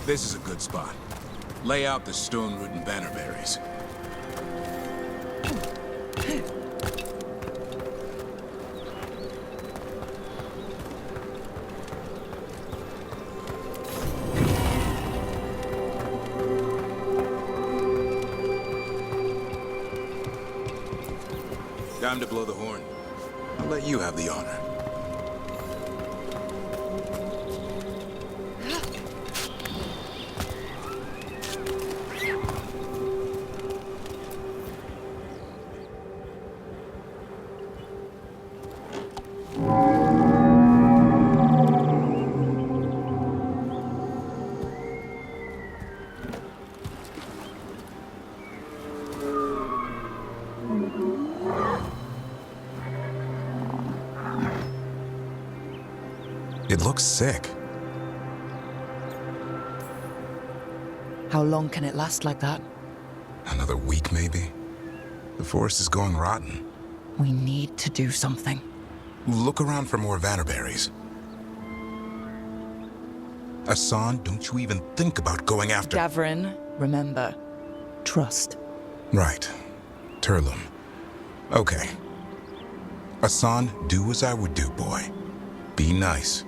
This is a good spot. Lay out the stone-root and bannerberries. Time to blow the horn. I'll let you have the honor. It looks sick. How long can it last like that? Another week, maybe? The forest is going rotten. We need to do something. Look around for more vannerberries. Asan, don't you even think about going after... Gavrin, remember, trust. Right. Turlum. Okay. Asan, do as I would do, boy. Be nice.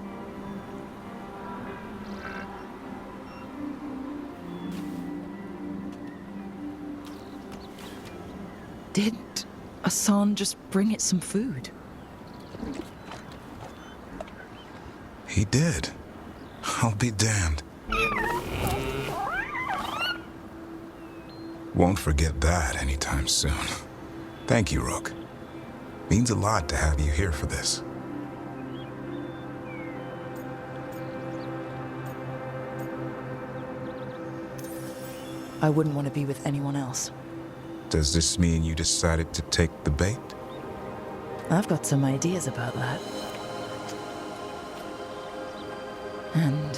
Did Asan just bring it some food? He did. I'll be damned. Won't forget that anytime soon. Thank you, Rook. Means a lot to have you here for this. I wouldn't want to be with anyone else. Does this mean you decided to take the bait? I've got some ideas about that. And,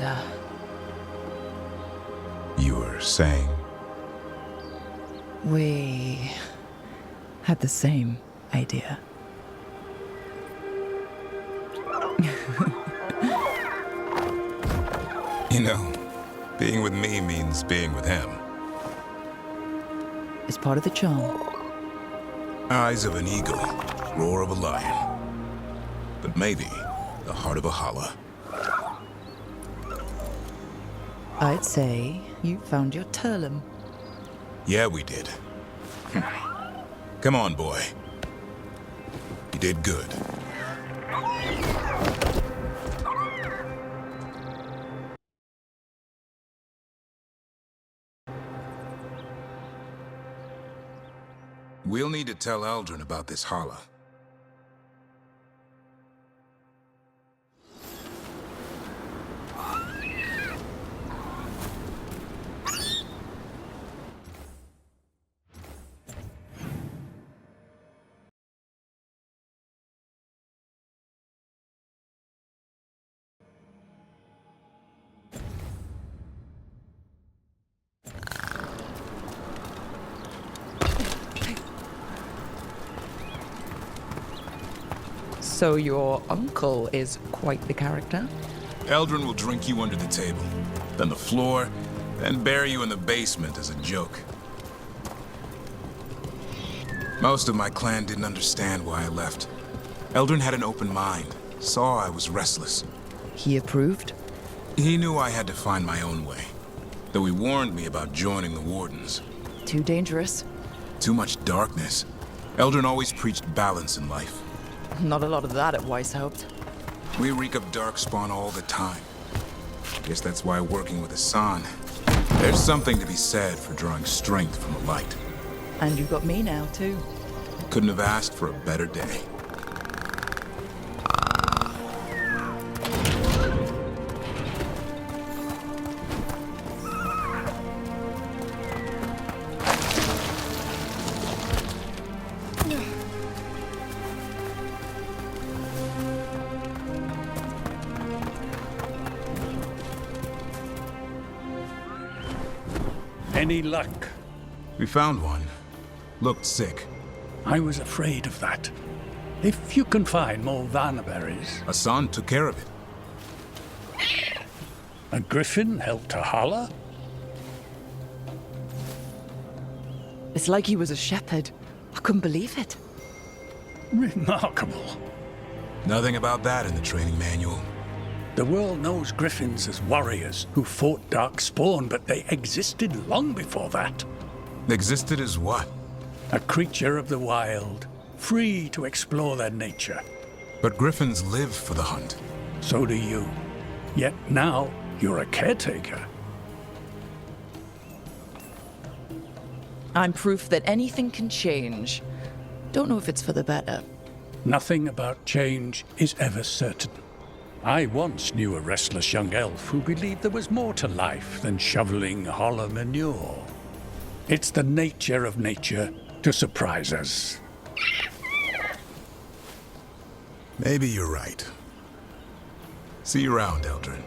You were saying... we had the same idea. You know, being with me means being with him. It's part of the charm. Eyes of an eagle, roar of a lion. But maybe the heart of a holla. I'd say you found your Turlum. Yeah, we did. Come on, boy. You did good. We'll need to tell Eldrin about this holla. So your uncle is quite the character? Eldrin will drink you under the table, then the floor, then bury you in the basement as a joke. Most of my clan didn't understand why I left. Eldrin had an open mind, saw I was restless. He approved? He knew I had to find my own way, though he warned me about joining the Wardens. Too dangerous? Too much darkness. Eldrin always preached balance in life. Not a lot of that at Weishaupt. We reek of darkspawn all the time. Guess that's why working with Asan, there's something to be said for drawing strength from the light. And you've got me now, too. Couldn't have asked for a better day. Any luck? We found one. Looked sick. I was afraid of that. If you can find more vannerberries. Asan took care of it. A griffin held to holler? It's like he was a shepherd. I couldn't believe it. Remarkable. Nothing about that in the training manual. The world knows griffins as warriors who fought Darkspawn, but they existed long before that. Existed as what? A creature of the wild, free to explore their nature. But griffins live for the hunt. So do you. Yet now, you're a caretaker. I'm proof that anything can change. Don't know if it's for the better. Nothing about change is ever certain. I once knew a restless young elf who believed there was more to life than shoveling hollow manure. It's the nature of nature to surprise us. Maybe you're right. See you around, Eldrin.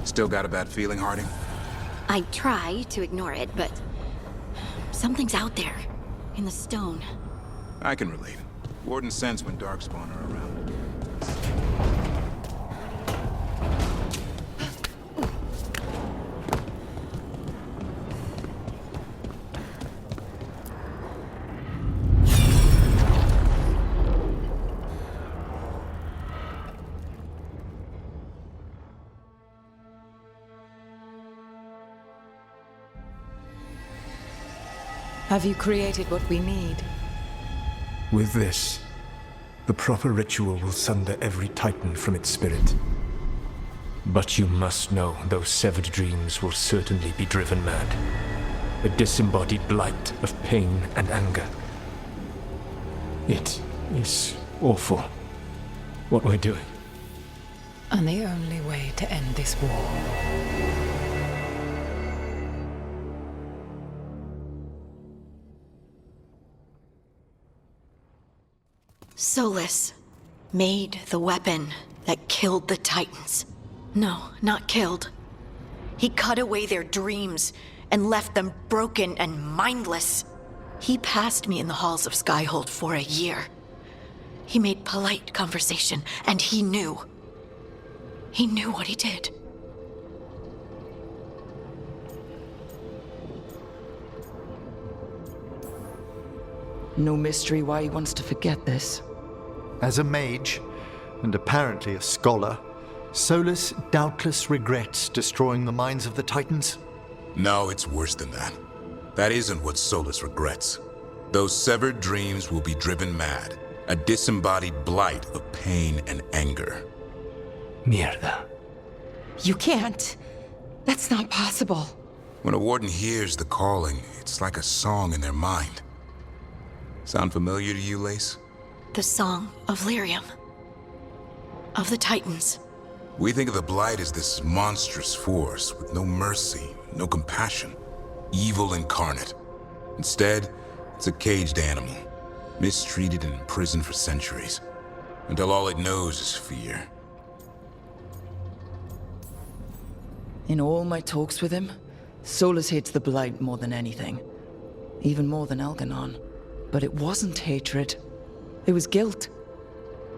Still got a bad feeling, Harding? I try to ignore it, but something's out there, in the stone. I can relate. Wardens sense when Darkspawn are around. Have you created what we need? With this, the proper ritual will sunder every Titan from its spirit. But you must know those severed dreams will certainly be driven mad. A disembodied blight of pain and anger. It is awful what we're doing. And the only way to end this war. Solus made the weapon that killed the Titans. No, not killed. He cut away their dreams and left them broken and mindless. He passed me in the halls of Skyhold for a year. He made polite conversation, and he knew. He knew what he did. No mystery why he wants to forget this. As a mage, and apparently a scholar, Solus doubtless regrets destroying the minds of the Titans. No, it's worse than that. That isn't what Solus regrets. Those severed dreams will be driven mad, A disembodied blight of pain and anger. Mierda. You can't. That's not possible. When a warden hears the calling, it's like a song in their mind. Sound familiar to you, Lace? The Song of Lyrium. Of the Titans. We think of the Blight as this monstrous force with no mercy, no compassion. Evil incarnate. Instead, it's a caged animal. Mistreated and imprisoned for centuries. Until all it knows is fear. In all my talks with him, Solus hates the Blight more than anything. Even more than Elganon. But it wasn't hatred. It was guilt.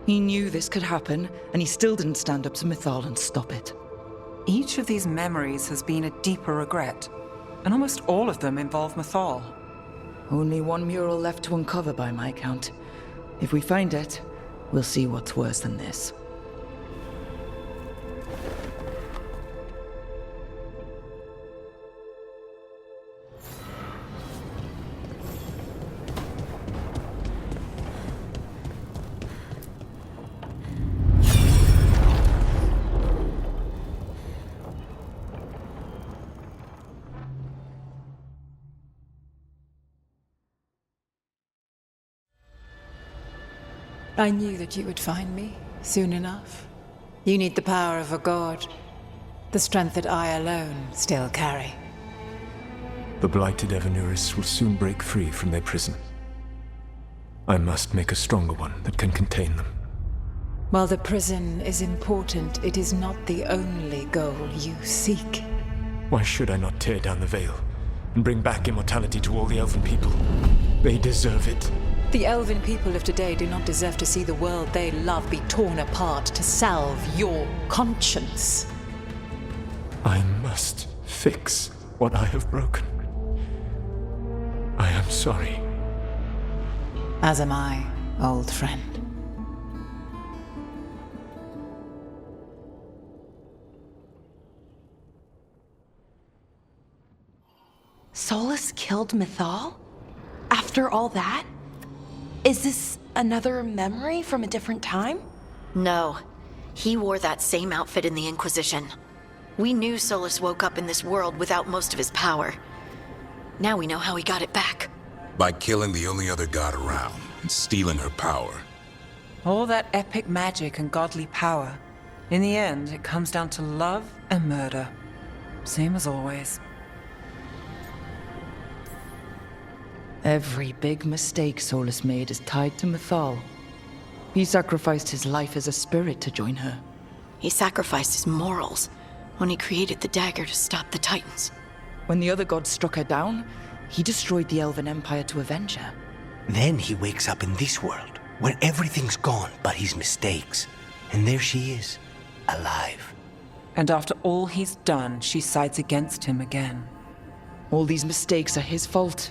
He knew this could happen, and he still didn't stand up to Mythal and stop it. Each of these memories has been a deeper regret, and almost all of them involve Mythal. Only one mural left to uncover by my count. If we find it, we'll see what's worse than this. I knew that you would find me soon enough. You need the power of a god, the strength that I alone still carry. The blighted Evanuris will soon break free from their prison. I must make a stronger one that can contain them. While the prison is important, it is not the only goal you seek. Why should I not tear down the veil and bring back immortality to all the elven people? They deserve it. The elven people of today do not deserve to see the world they love be torn apart to salve your conscience. I must fix what I have broken. I am sorry. As am I, old friend. Solus killed Mythal? After all that? Is this another memory from a different time? No. He wore that same outfit in the Inquisition. We knew Solus woke up in this world without most of his power. Now we know how he got it back. By killing the only other god around and stealing her power. All that epic magic and godly power. In the end, it comes down to love and murder. Same as always. Every big mistake Solus made is tied to Mythal. He sacrificed his life as a spirit to join her. He sacrificed his morals when he created the dagger to stop the Titans. When the other gods struck her down, he destroyed the Elven Empire to avenge her. Then he wakes up in this world, where everything's gone but his mistakes. And there she is, alive. And after all he's done, she sides against him again. All these mistakes are his fault.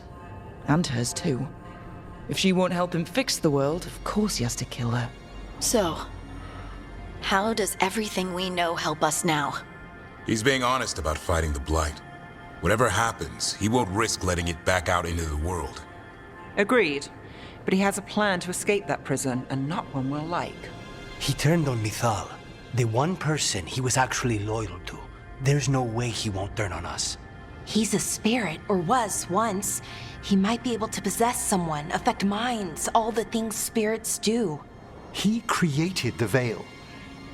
And hers too. If she won't help him fix the world, of course he has to kill her. So, how does everything we know help us now? He's being honest about fighting the Blight. Whatever happens, he won't risk letting it back out into the world. Agreed. But he has a plan to escape that prison, and not one we'll like. He turned on Mythal, the one person he was actually loyal to. There's no way he won't turn on us. He's a spirit, or was once. He might be able to possess someone, affect minds, all the things spirits do. He created the veil.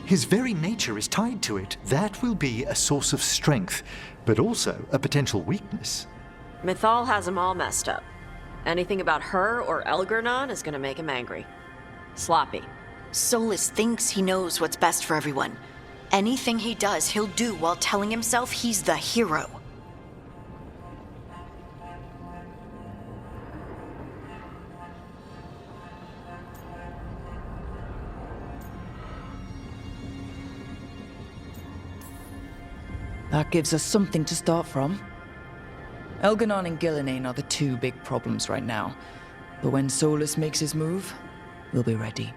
His very nature is tied to it. That will be a source of strength, but also a potential weakness. Mythal has him all messed up. Anything about her or Elgarnon is gonna make him angry. Sloppy. Solus thinks he knows what's best for everyone. Anything he does, he'll do while telling himself he's the hero. That gives us something to start from. Elganon and Gillinane are the two big problems right now. But when Solus makes his move, we'll be ready.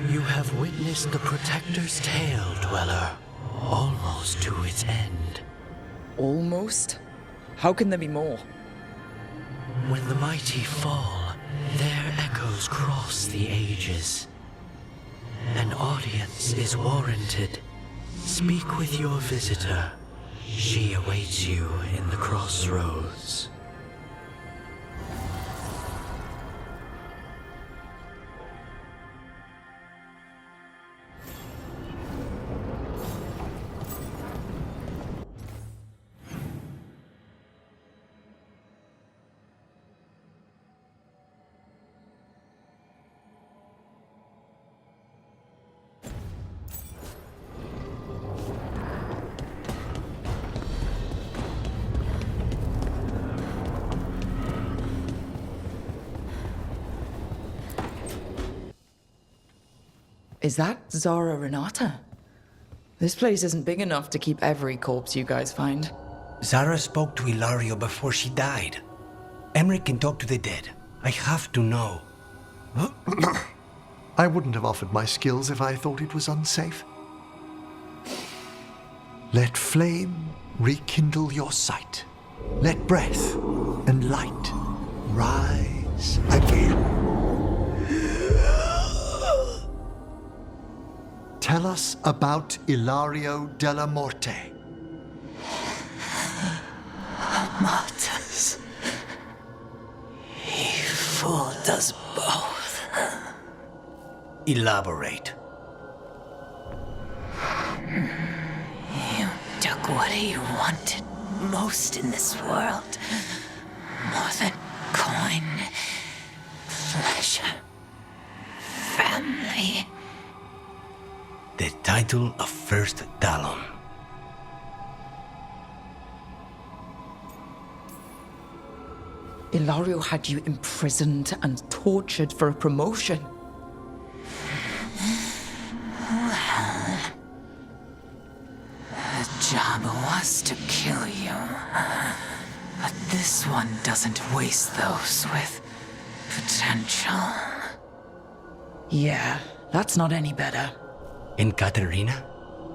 You have witnessed the Protector's tale, Dweller. Almost to its end. Almost? How can there be more? When the mighty fall, their echoes cross the ages. An audience is warranted. Speak with your visitor. She awaits you in the crossroads. Is that Zara Renata? This place isn't big enough to keep every corpse you guys find. Zara spoke to Ilario before she died. Emmerich can talk to the dead. I have to know. I wouldn't have offered my skills if I thought it was unsafe. Let flame rekindle your sight. Let breath and light rise again. Tell us about Ilario della Morte. Martyrs. He fooled us both. Elaborate. You took what he wanted most in this world. More than coin, pleasure, family. The title of First Talon. Ilario had you imprisoned and tortured for a promotion. Well, the job was to kill you. But this one doesn't waste those with potential. Yeah, that's not any better. And Katerina?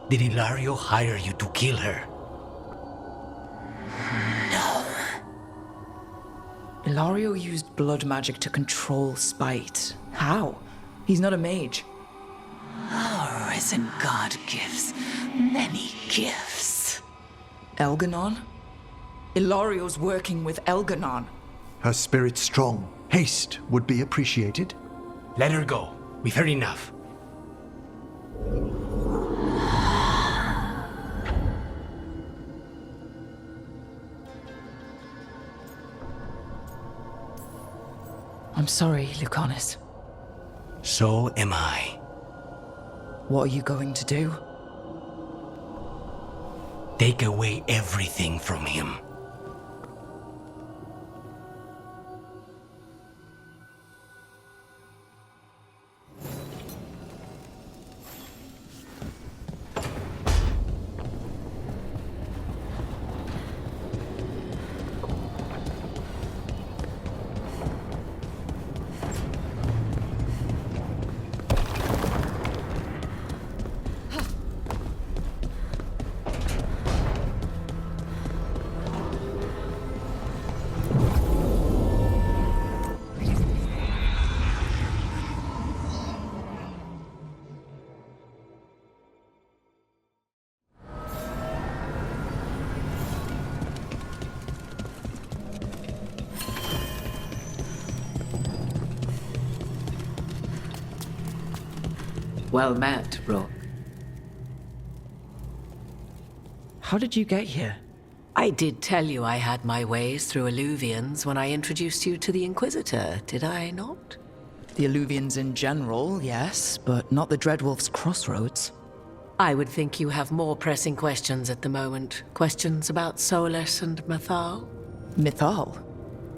Did Ilario hire you to kill her? No. Ilario used blood magic to control spite. How? He's not a mage. Our risen god gives many gifts. Elganon? Ilario's working with Elganon. Her spirit strong. Haste would be appreciated. Let her go. We've heard enough. I'm sorry, Lucanus. So am I. What are you going to do? Take away everything from him. Well met, Rook. How did you get here? I did tell you I had my ways through Illuvians when I introduced you to the Inquisitor, did I not? The Illuvians in general, yes, but not the Dreadwolf's crossroads. I would think you have more pressing questions at the moment. Questions about Solus and Mythal? Mythal?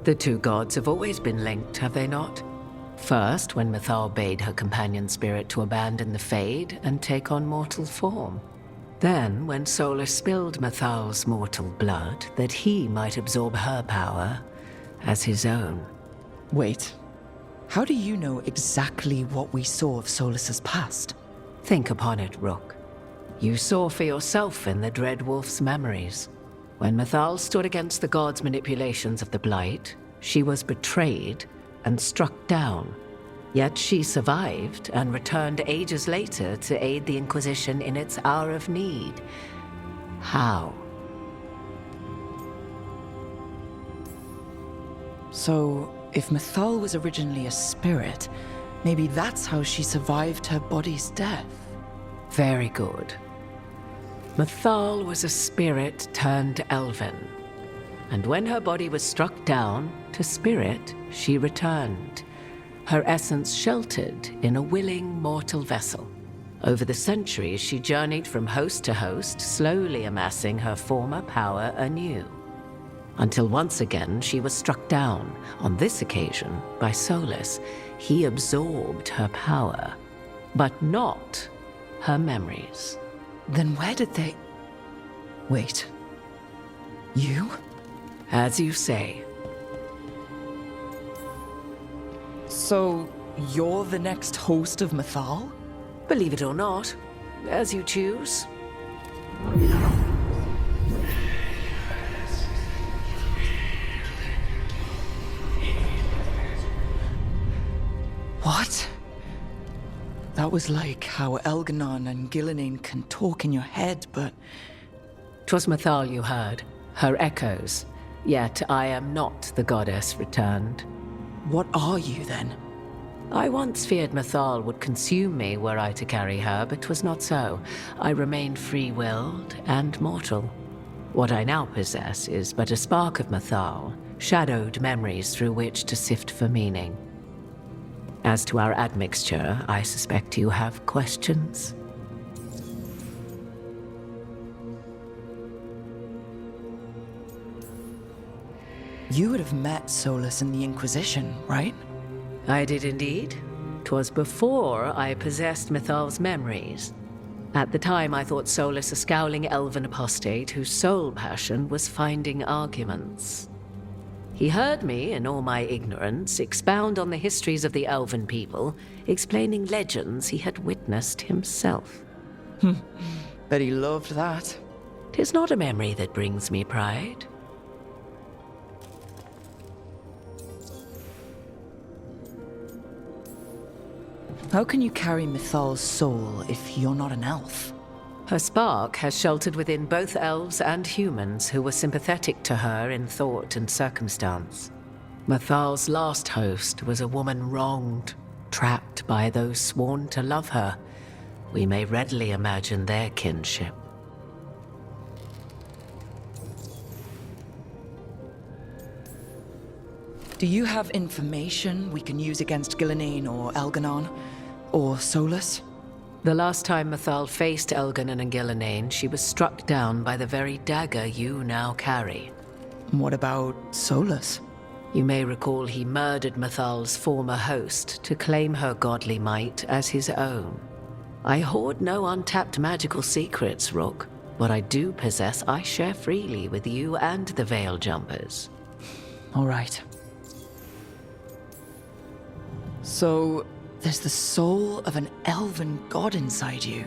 The two gods have always been linked, have they not? First, when Mythal bade her companion spirit to abandon the Fade and take on mortal form. Then, when Solus spilled Mythal's mortal blood, that he might absorb her power as his own. Wait, how do you know exactly what we saw of Solus's past? Think upon it, Rook. You saw for yourself in the Dreadwolf's memories. When Mythal stood against the gods' manipulations of the Blight, she was betrayed and struck down. Yet she survived and returned ages later to aid the Inquisition in its hour of need. How? So, if Mythal was originally a spirit, maybe that's how she survived her body's death. Very good. Mythal was a spirit turned elven. And when her body was struck down, to spirit she returned. Her essence sheltered in a willing mortal vessel. Over the centuries, she journeyed from host to host, slowly amassing her former power anew. Until once again she was struck down, on this occasion by Solus. He absorbed her power, but not her memories. Then where did they... Wait. You? As you say. So, you're the next host of Mythal? Believe it or not, as you choose. What? That was like how Elganon and Gillenane can talk in your head, but... 'Twas Mythal you heard, her echoes. Yet I am not the goddess returned. What are you, then? I once feared Mythal would consume me were I to carry her, but 'twas not so. I remained free-willed and mortal. What I now possess is but a spark of Mythal, shadowed memories through which to sift for meaning. As to our admixture, I suspect you have questions. You would have met Solus in the Inquisition, right? I did indeed. 'Twas before I possessed Mythal's memories. At the time, I thought Solus a scowling elven apostate whose sole passion was finding arguments. He heard me, in all my ignorance, expound on the histories of the elven people, explaining legends he had witnessed himself. Bet he loved that. 'Tis not a memory that brings me pride. How can you carry Mythal's soul if you're not an elf? Her spark has sheltered within both elves and humans who were sympathetic to her in thought and circumstance. Mythal's last host was a woman wronged, trapped by those sworn to love her. We may readily imagine their kinship. Do you have information we can use against Gillenane or Elganon? Or Solus? The last time Mythal faced Elganon and Gillenane, she was struck down by the very dagger you now carry. What about Solus? You may recall he murdered Mythal's former host to claim her godly might as his own. I hoard no untapped magical secrets, Rook. What I do possess, I share freely with you and the Veil Jumpers. All right. So, there's the soul of an elven god inside you.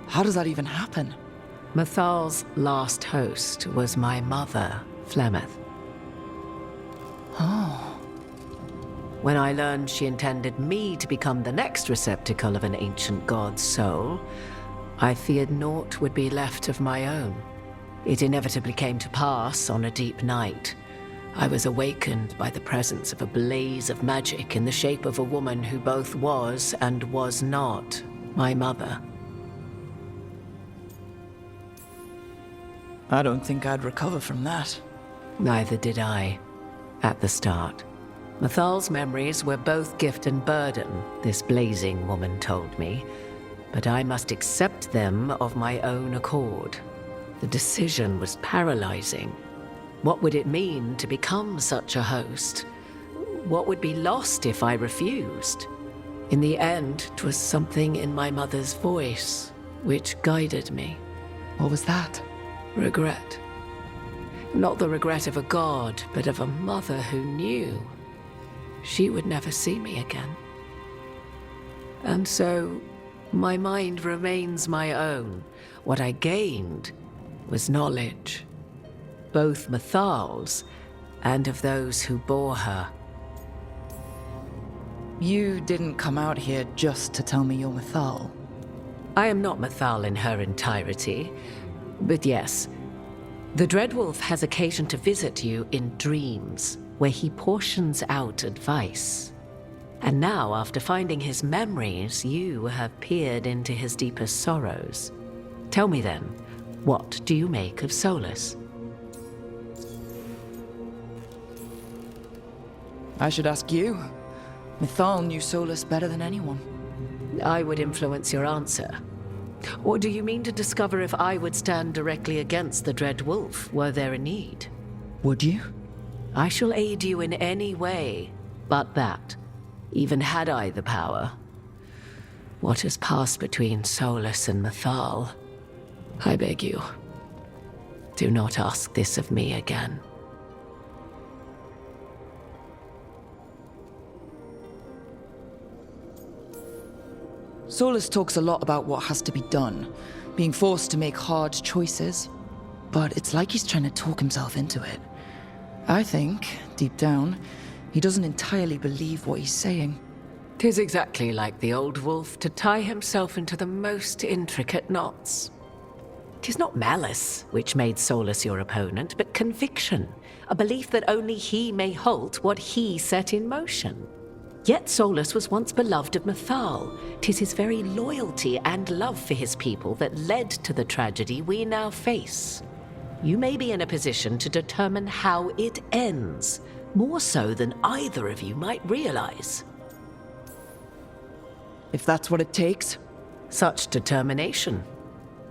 How does that even happen? Mythal's last host was my mother, Flemeth. Oh. When I learned she intended me to become the next receptacle of an ancient god's soul, I feared naught would be left of my own. It inevitably came to pass on a deep night. I was awakened by the presence of a blaze of magic in the shape of a woman who both was and was not my mother. I don't think I'd recover from that. Neither did I, at the start. Mythal's memories were both gift and burden, this blazing woman told me, but I must accept them of my own accord. The decision was paralyzing. What would it mean to become such a host? What would be lost if I refused? In the end, 'twas something in my mother's voice which guided me. What was that? Regret. Not the regret of a god, but of a mother who knew she would never see me again. And so, my mind remains my own. What I gained was knowledge. Both Mythal's and of those who bore her. You didn't come out here just to tell me you're Mythal. I am not Mythal in her entirety, but yes, the Dreadwolf has occasion to visit you in dreams, where he portions out advice. And now, after finding his memories, you have peered into his deepest sorrows. Tell me then, what do you make of Solus? I should ask you. Mythal knew Solus better than anyone. I would influence your answer. Or do you mean to discover if I would stand directly against the Dread Wolf were there a need? Would you? I shall aid you in any way but that, even had I the power. What has passed between Solus and Mythal? I beg you, do not ask this of me again. Solus talks a lot about what has to be done, being forced to make hard choices. But it's like he's trying to talk himself into it. I think, deep down, he doesn't entirely believe what he's saying. 'Tis exactly like the old wolf to tie himself into the most intricate knots. 'Tis not malice which made Solus your opponent, but conviction, a belief that only he may halt what he set in motion. Yet Solus was once beloved of Mythal. 'Tis his very loyalty and love for his people that led to the tragedy we now face. You may be in a position to determine how it ends, more so than either of you might realize. If that's what it takes. Such determination.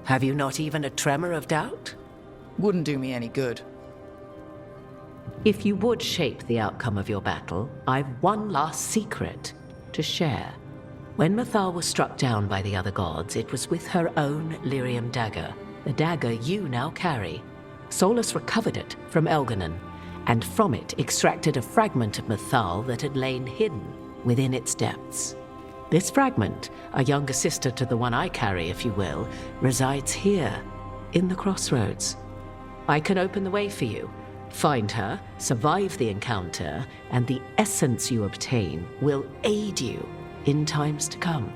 Have you not even a tremor of doubt? Wouldn't do me any good. If you would shape the outcome of your battle, I've one last secret to share. When Mythal was struck down by the other gods, it was with her own lyrium dagger, the dagger you now carry. Solus recovered it from Elganon, and from it extracted a fragment of Mythal that had lain hidden within its depths. This fragment, a younger sister to the one I carry, if you will, resides here, in the crossroads. I can open the way for you. Find her, survive the encounter, and the essence you obtain will aid you in times to come.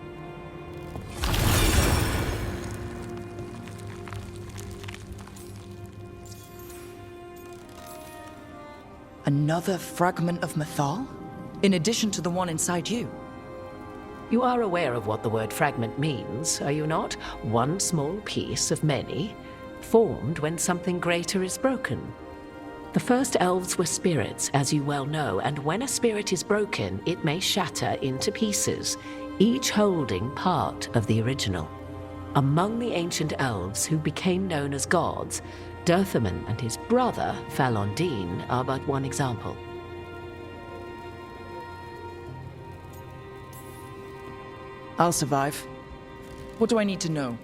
Another fragment of Mythal? In addition to the one inside you? You are aware of what the word fragment means, are you not? One small piece of many, formed when something greater is broken. The first elves were spirits, as you well know, and when a spirit is broken, it may shatter into pieces, each holding part of the original. Among the ancient elves who became known as gods, Dirthaman and his brother, Falondine, are but one example. I'll survive. What do I need to know?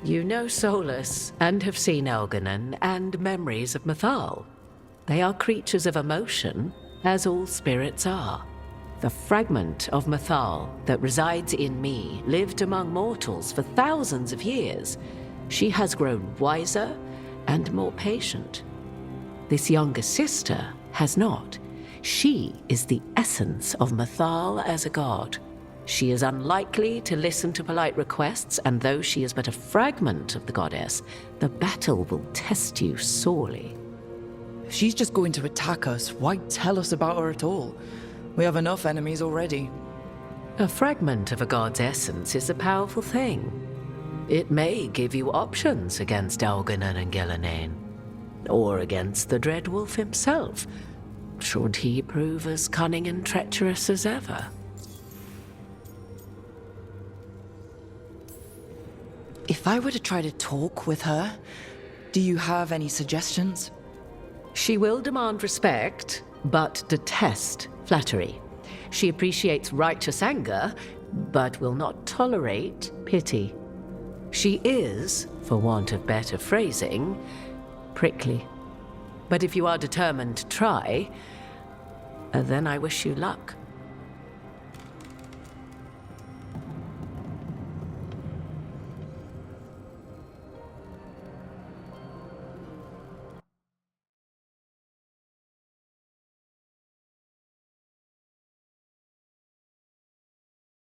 You know Solus, and have seen Elganon, and memories of Mythal. They are creatures of emotion, as all spirits are. The fragment of Mythal that resides in me lived among mortals for thousands of years. She has grown wiser and more patient. This younger sister has not. She is the essence of Mythal as a god. She is unlikely to listen to polite requests, and though she is but a fragment of the goddess, the battle will test you sorely. If she's just going to attack us, why tell us about her at all? We have enough enemies already. A fragment of a god's essence is a powerful thing. It may give you options against Elganon and Gillenane, or against the Dread Wolf himself, should he prove as cunning and treacherous as ever. If I were to try to talk with her, do you have any suggestions? She will demand respect, but detest flattery. She appreciates righteous anger, but will not tolerate pity. She is, for want of better phrasing, prickly. But if you are determined to try, then I wish you luck.